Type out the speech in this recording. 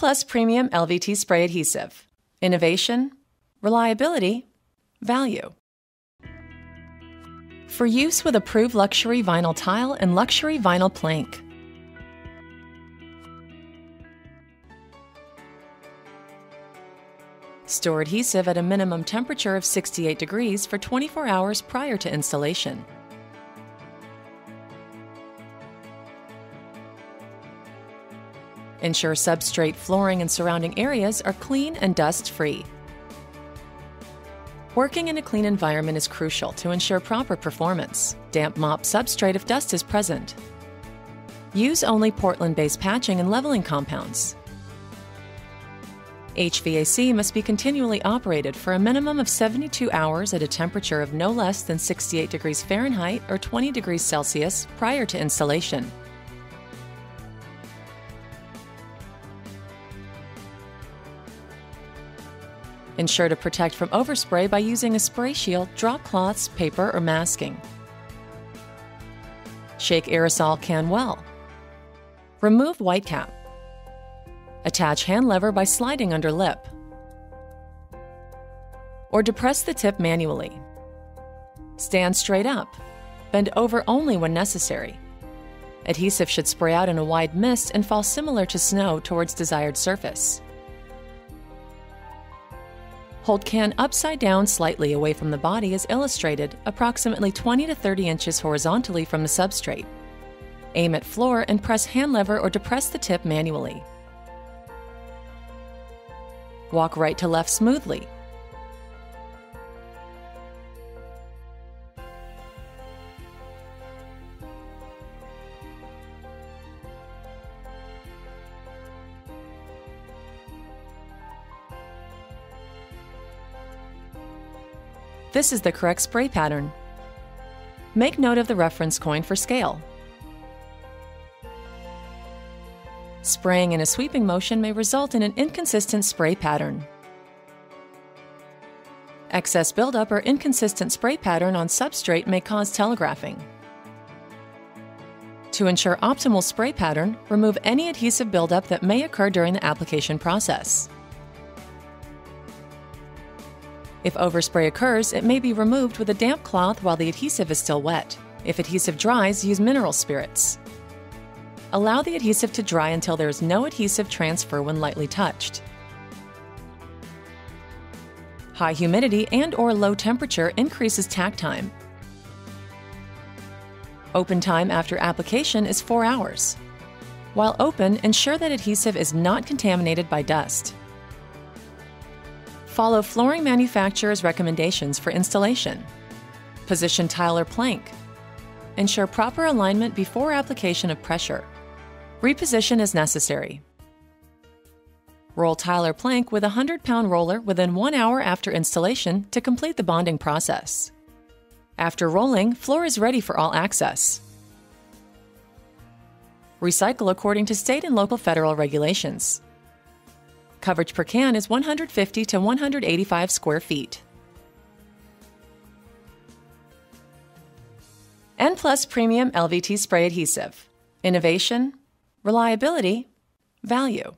N+ Premium LVT Spray Adhesive. Innovation, reliability, value. For use with approved luxury vinyl tile and luxury vinyl plank. Store adhesive at a minimum temperature of 68 degrees for 24 hours prior to installation. Ensure substrate, flooring, and surrounding areas are clean and dust-free. Working in a clean environment is crucial to ensure proper performance. Damp mop substrate if dust is present. Use only Portland-based patching and leveling compounds. HVAC must be continually operated for a minimum of 72 hours at a temperature of no less than 68 degrees Fahrenheit or 20 degrees Celsius prior to installation. Ensure to protect from overspray by using a spray shield, drop cloths, paper, or masking. Shake aerosol can well. Remove white cap. Attach hand lever by sliding under lip. Or depress the tip manually. Stand straight up. Bend over only when necessary. Adhesive should spray out in a wide mist and fall similar to snow towards desired surface. Hold can upside down slightly away from the body as illustrated, approximately 20 to 30 inches horizontally from the substrate. Aim at floor and press hand lever or depress the tip manually. Walk right to left smoothly. This is the correct spray pattern. Make note of the reference coin for scale. Spraying in a sweeping motion may result in an inconsistent spray pattern. Excess buildup or inconsistent spray pattern on substrate may cause telegraphing. To ensure optimal spray pattern, remove any adhesive buildup that may occur during the application process. If overspray occurs, it may be removed with a damp cloth while the adhesive is still wet. If adhesive dries, use mineral spirits. Allow the adhesive to dry until there is no adhesive transfer when lightly touched. High humidity and/or low temperature increases tack time. Open time after application is 4 hours. While open, ensure that adhesive is not contaminated by dust. Follow flooring manufacturer's recommendations for installation. Position tile or plank. Ensure proper alignment before application of pressure. Reposition as necessary. Roll tile or plank with a 100-pound roller within 1 hour after installation to complete the bonding process. After rolling, floor is ready for all access. Recycle according to state and local federal regulations. Coverage per can is 150 to 185 square feet. N+ Premium LVT Spray Adhesive. Innovation, reliability, value.